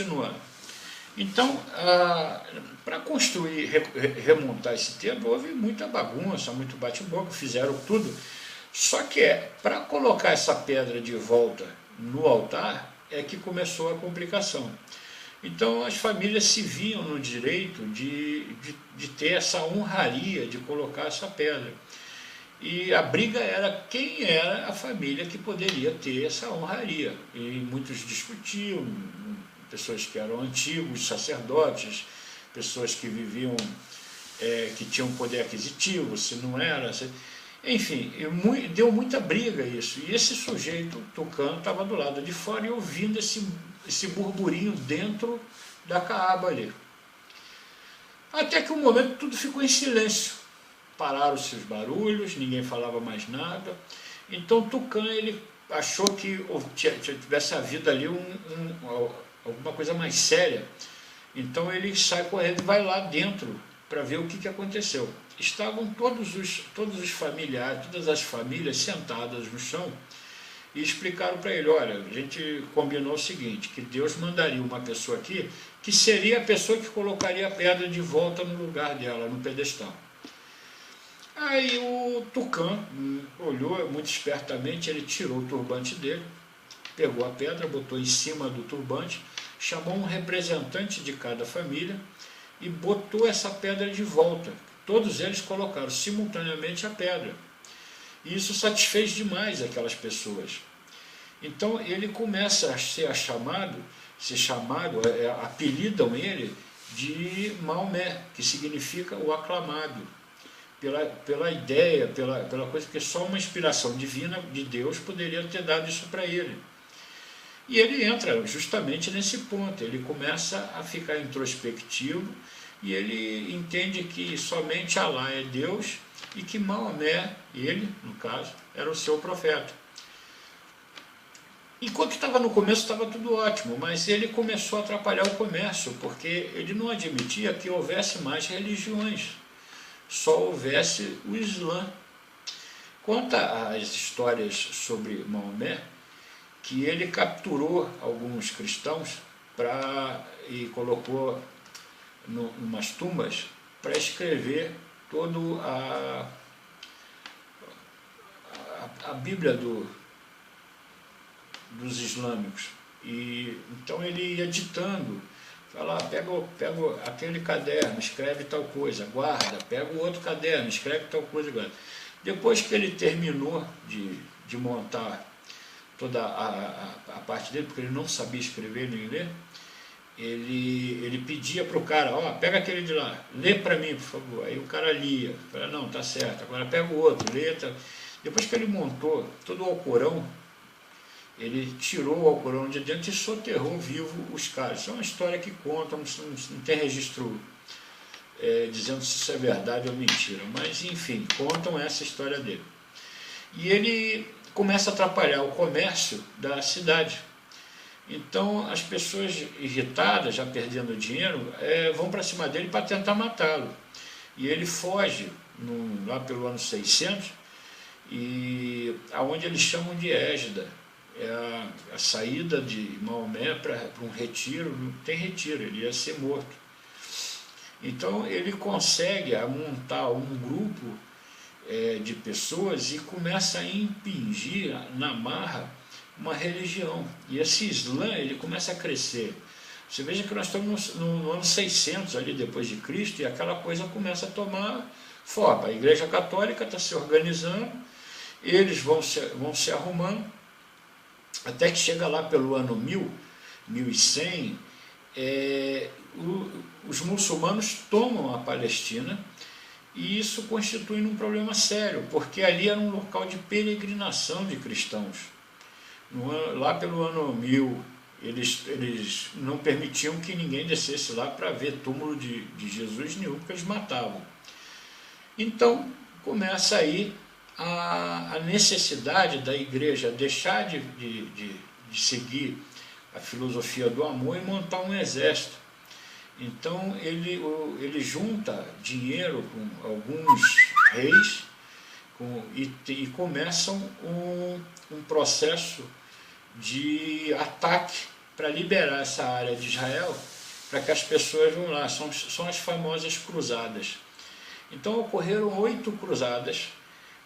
continuando. Então, para construir, remontar esse templo, houve muita bagunça, muito bate-boca, fizeram tudo. Só que para colocar essa pedra de volta no altar, é que começou a complicação. Então as famílias se viam no direito de ter essa honraria de colocar essa pedra. E a briga era quem era a família que poderia ter essa honraria. E muitos discutiam, pessoas que eram antigos, sacerdotes, pessoas que viviam, que tinham poder aquisitivo, se não era... Enfim, deu muita briga isso. E esse sujeito, Tucano, estava do lado de fora e ouvindo esse burburinho dentro da Caaba ali. Até que um momento tudo ficou em silêncio. Pararam-se os barulhos, ninguém falava mais nada. Então Tucano, ele achou que tivesse havido ali alguma coisa mais séria. Então ele sai correndo e vai lá dentro para ver o que aconteceu. Estavam todos os familiares, todas as famílias sentadas no chão e explicaram para ele, olha, a gente combinou o seguinte, que Deus mandaria uma pessoa aqui, que seria a pessoa que colocaria a pedra de volta no lugar dela, no pedestal. Aí o Tucano olhou muito espertamente, ele tirou o turbante dele, pegou a pedra, botou em cima do turbante, chamou um representante de cada família e botou essa pedra de volta. Todos eles colocaram simultaneamente a pedra. E isso satisfez demais aquelas pessoas. Então ele começa a ser chamado, apelidam ele de Maomé, que significa o aclamado, pela ideia, pela coisa, porque só uma inspiração divina de Deus poderia ter dado isso para ele. E ele entra justamente nesse ponto, ele começa a ficar introspectivo e ele entende que somente Alá é Deus e que Maomé, ele, no caso, era o seu profeta. Enquanto estava no começo, estava tudo ótimo, mas ele começou a atrapalhar o comércio, porque ele não admitia que houvesse mais religiões, só houvesse o Islã. Conta as histórias sobre Maomé, que ele capturou alguns cristãos e colocou umas tumbas para escrever toda a Bíblia dos islâmicos. E então ele ia ditando, fala, pega aquele caderno, escreve tal coisa, guarda, pega o outro caderno, escreve tal coisa, guarda. Depois que ele terminou de montar toda a parte dele, porque ele não sabia escrever nem ler, ele pedia para o cara, pega aquele de lá, lê para mim, por favor. Aí o cara lia, fala, não, tá certo, agora pega o outro, lê. Depois que ele montou todo o Alcorão, ele tirou o Alcorão de dentro e soterrou vivo os caras. Isso é uma história que conta, não tem registro dizendo se isso é verdade ou mentira, mas enfim, contam essa história dele. E ele começa a atrapalhar o comércio da cidade. Então as pessoas irritadas, já perdendo dinheiro, vão para cima dele para tentar matá-lo. E ele foge lá pelo ano 600, e aonde eles chamam de Égida. É a saída de Maomé para um retiro, não tem retiro, ele ia ser morto. Então ele consegue montar um grupo de pessoas e começa a impingir na marra uma religião. E esse Islã, ele começa a crescer. Você veja que nós estamos no ano 600 ali depois de Cristo, e aquela coisa começa a tomar forma. A Igreja Católica está se organizando, eles vão se arrumando, até que chega lá pelo ano 1100, os muçulmanos tomam a Palestina, e isso constitui um problema sério, porque ali era um local de peregrinação de cristãos. Lá pelo ano 1000, eles não permitiam que ninguém descesse lá para ver túmulo de Jesus nenhum, porque eles matavam. Então começa aí a necessidade da igreja deixar de seguir a filosofia do amor e montar um exército. Então ele junta dinheiro com alguns reis e começam um processo de ataque para liberar essa área de Israel, para que as pessoas vão lá, são as famosas cruzadas. Então ocorreram 8 cruzadas,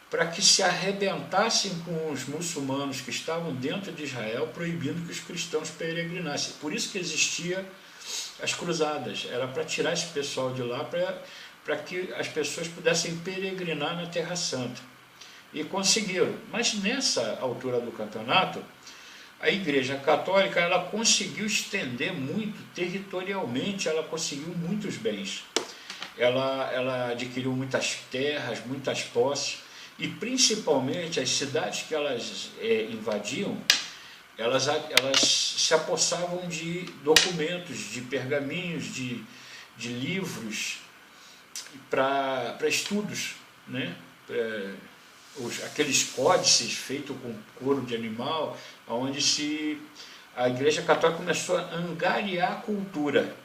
para que se arrebentassem com os muçulmanos que estavam dentro de Israel, proibindo que os cristãos peregrinassem. Por isso que existia as cruzadas, era para tirar esse pessoal de lá, para que as pessoas pudessem peregrinar na Terra Santa. E conseguiram. Mas nessa altura do campeonato, a Igreja Católica ela conseguiu estender muito territorialmente, ela conseguiu muitos bens. Ela adquiriu muitas terras, muitas posses, e principalmente as cidades que elas invadiam, elas se apossavam de documentos, de pergaminhos, de livros para estudos, né? Aqueles códices feitos com couro de animal, onde a Igreja Católica começou a angariar a cultura,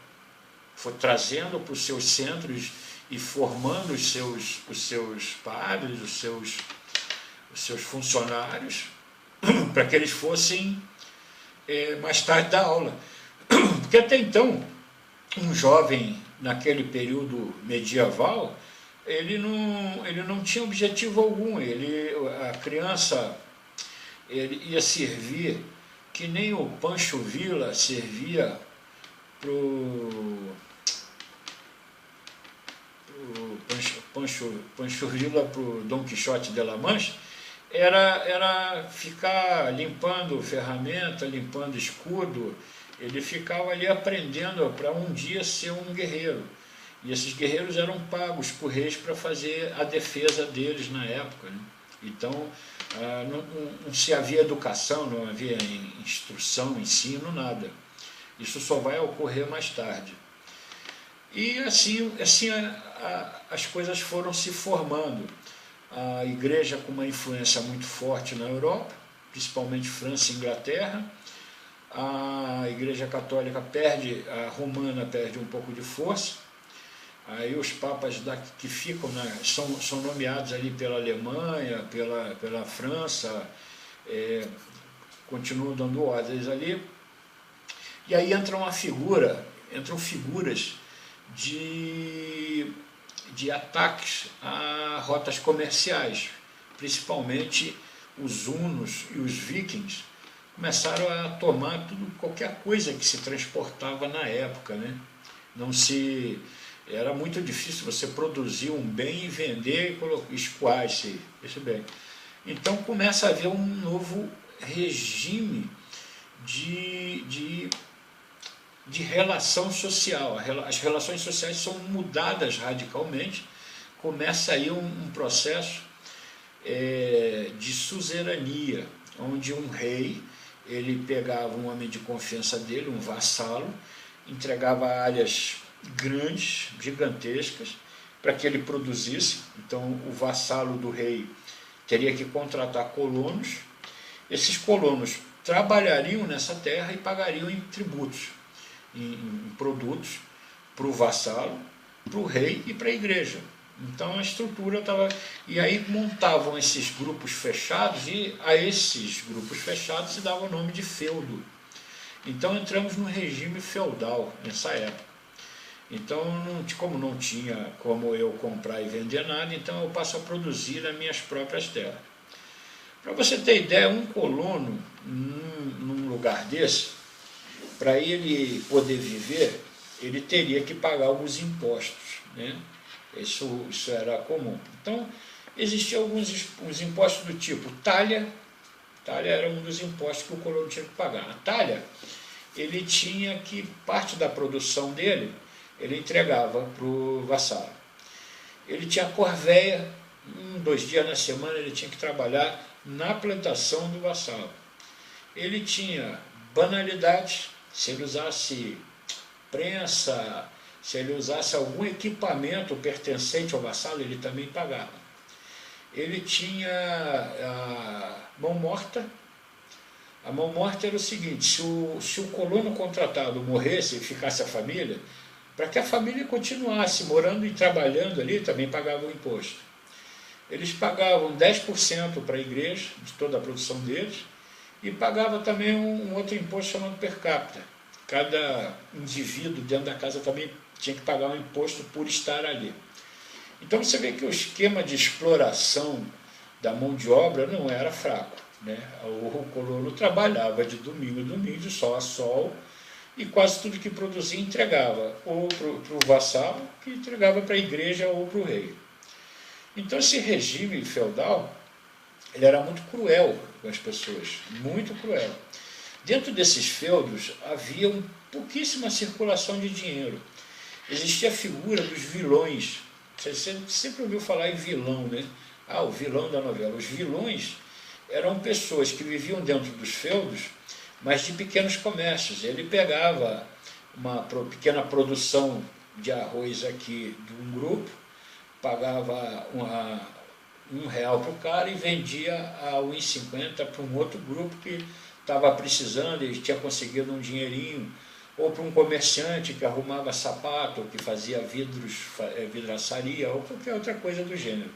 foi trazendo para os seus centros e formando os seus padres, os seus funcionários, para que eles fossem mais tarde dar aula. Porque até então, um jovem naquele período medieval, ele não tinha objetivo algum, a criança ele ia servir que nem o Pancho Villa servia para o Pancho Villa, para o Dom Quixote de La Mancha, era ficar limpando ferramenta, limpando escudo. Ele ficava ali aprendendo para um dia ser um guerreiro. E esses guerreiros eram pagos por reis para fazer a defesa deles na época, né? Então, não se havia educação, não havia instrução, ensino, nada. Isso só vai ocorrer mais tarde. E assim as coisas foram se formando. A igreja com uma influência muito forte na Europa, principalmente França e Inglaterra. A Igreja Católica a romana perde um pouco de força. Aí os papas que ficam, são nomeados ali pela Alemanha, pela França, continuam dando ordens ali. E aí entram figuras de ataques a rotas comerciais, principalmente os hunos e os vikings começaram a tomar qualquer coisa que se transportava na época, né? Era muito difícil você produzir um bem e vender e escoar isso bem. Então começa a haver um novo regime de relação social. As relações sociais são mudadas radicalmente, começa aí um processo de suzerania, onde um rei ele pegava um homem de confiança dele, um vassalo, entregava áreas grandes, gigantescas, para que ele produzisse. Então o vassalo do rei teria que contratar colonos. Esses colonos trabalhariam nessa terra e pagariam em tributos, em produtos, para o vassalo, para o rei e para a igreja. Então a estrutura estava... E aí montavam esses grupos fechados, e a esses grupos fechados se dava o nome de feudo. Então entramos no regime feudal nessa época. Então, como não tinha como eu comprar e vender nada, então eu passo a produzir nas minhas próprias terras. Para você ter ideia, um colono num lugar desse, para ele poder viver, ele teria que pagar alguns impostos, né? Isso era comum. Então, existiam uns impostos do tipo talha. Talha era um dos impostos que o colono tinha que pagar. A talha, ele tinha que, parte da produção dele, ele entregava para o vassalo. Ele tinha corvéia, 2 dias na semana ele tinha que trabalhar na plantação do vassalo. Ele tinha banalidades, se ele usasse prensa, se ele usasse algum equipamento pertencente ao vassalo, ele também pagava. Ele tinha a mão morta. A mão morta era o seguinte: se o colono contratado morresse e ficasse a família, para que a família continuasse morando e trabalhando ali, também pagavam imposto. Eles pagavam 10% para a igreja, de toda a produção deles, e pagava também um outro imposto chamado per capita. Cada indivíduo dentro da casa também tinha que pagar um imposto por estar ali. Então você vê que o esquema de exploração da mão de obra não era fraco, né? O colono trabalhava de domingo a domingo, de sol a sol, e quase tudo que produzia entregava, ou para o vassalo, que entregava para a igreja ou para o rei. Então esse regime feudal, ele era muito cruel com as pessoas, muito cruel. Dentro desses feudos havia pouquíssima circulação de dinheiro. Existia a figura dos vilões. Você sempre ouviu falar em vilão, né? Ah, o vilão da novela. Os vilões eram pessoas que viviam dentro dos feudos, mas de pequenos comércios. Ele pegava uma pequena produção de arroz aqui de um grupo, pagava R$ 1 para o cara e vendia a R$ 1,50 para um outro grupo que estava precisando e tinha conseguido um dinheirinho, ou para um comerciante que arrumava sapato, ou que fazia vidraçaria, ou qualquer outra coisa do gênero.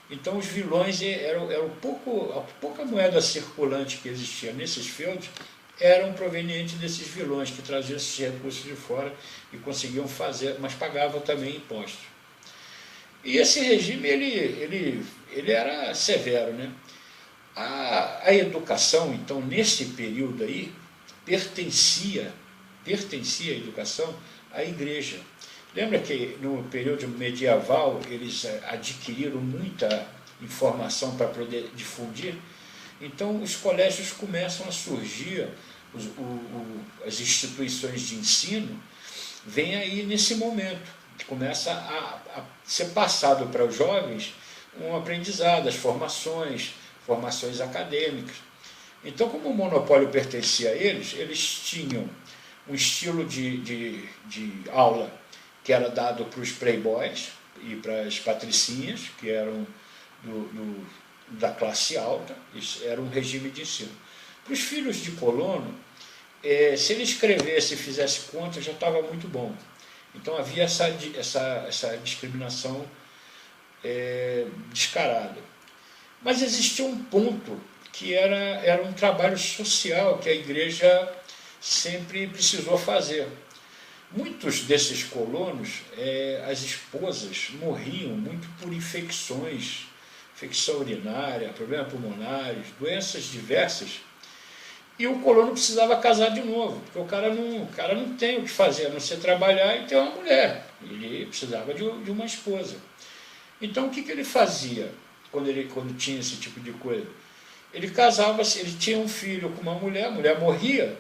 Então os vilões eram a pouca moeda circulante que existia nesses feudos eram provenientes desses vilões que traziam esses recursos de fora e conseguiam fazer, mas pagavam também impostos. E esse regime ele era severo, né? A educação, então, nesse período aí, pertencia a educação à igreja. Lembra que no período medieval eles adquiriram muita informação para poder difundir? Então os colégios começam a surgir, as instituições de ensino vêm aí nesse momento, que começa a ser passado para os jovens um aprendizado, as formações acadêmicas. Então, como o monopólio pertencia a eles, eles tinham um estilo de aula que era dado para os playboys e para as patricinhas, que eram da classe alta. Isso era um regime de ensino. Para os filhos de colono, se ele escrevesse e fizesse conta, já estava muito bom. Então havia essa discriminação descarada. Mas existia um ponto que era um trabalho social que a igreja sempre precisou fazer. Muitos desses colonos, as esposas morriam muito por infecções, infecção urinária, problemas pulmonares, doenças diversas, e o colono precisava casar de novo, porque o cara não tem o que fazer, a não ser trabalhar e ter uma mulher. Ele precisava de uma esposa. Então o que ele fazia quando tinha esse tipo de coisa? Ele casava, ele tinha um filho com uma mulher, a mulher morria,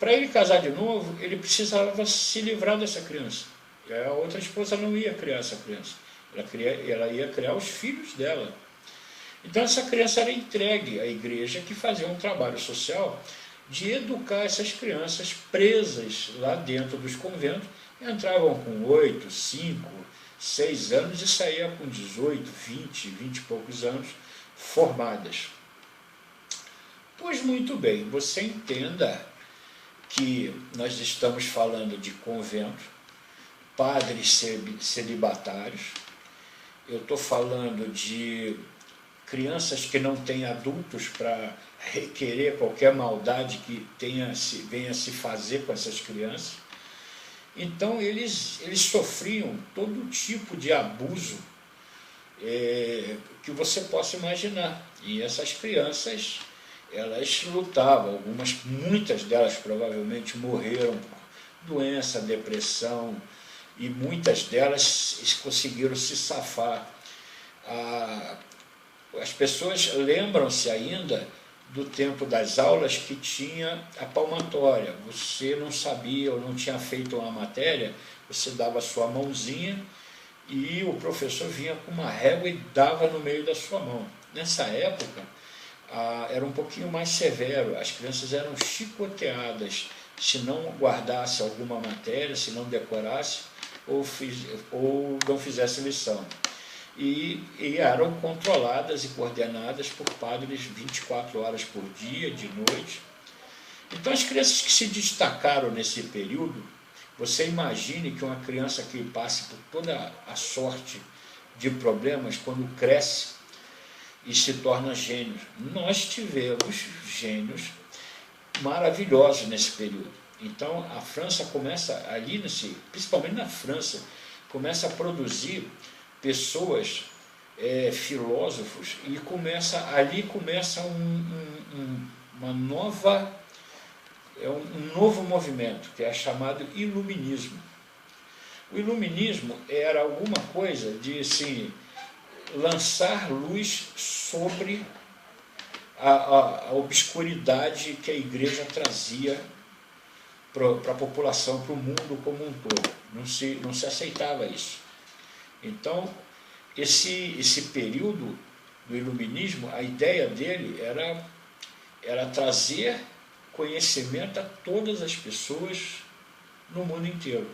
para ele casar de novo, ele precisava se livrar dessa criança. E a outra esposa não ia criar essa criança, ela ia criar os filhos dela. Então essa criança era entregue à igreja, que fazia um trabalho social de educar essas crianças presas lá dentro dos conventos. Entravam com 8, 5, 6 anos e saíam com 18, 20 e poucos anos formadas. Pois muito bem, você entenda que nós estamos falando de convento, padres celibatários, eu estou falando de crianças que não têm adultos para requerer qualquer maldade que venha a se fazer com essas crianças. Então eles sofriam todo tipo de abuso que você possa imaginar. E essas crianças, elas lutavam, muitas delas provavelmente morreram por doença, depressão, e muitas delas conseguiram se safar. As pessoas lembram-se ainda do tempo das aulas que tinha a palmatória. Você não sabia ou não tinha feito uma matéria, você dava a sua mãozinha e o professor vinha com uma régua e dava no meio da sua mão. Nessa época, era um pouquinho mais severo, as crianças eram chicoteadas se não guardasse alguma matéria, se não decorasse ou não fizesse lição. E eram controladas e coordenadas por padres 24 horas por dia, de noite. Então as crianças que se destacaram nesse período, você imagine que uma criança que passe por toda a sorte de problemas, quando cresce, e se torna gênios. Nós tivemos gênios maravilhosos nesse período. Então a França começa ali, principalmente na França, começa a produzir pessoas, filósofos, e ali começa uma nova, um novo movimento, que é chamado iluminismo. O iluminismo era alguma coisa de assim, lançar luz sobre a obscuridade que a igreja trazia para a população, para o mundo como um todo. Não se aceitava isso. Então, esse período do iluminismo, a ideia dele era trazer conhecimento a todas as pessoas no mundo inteiro.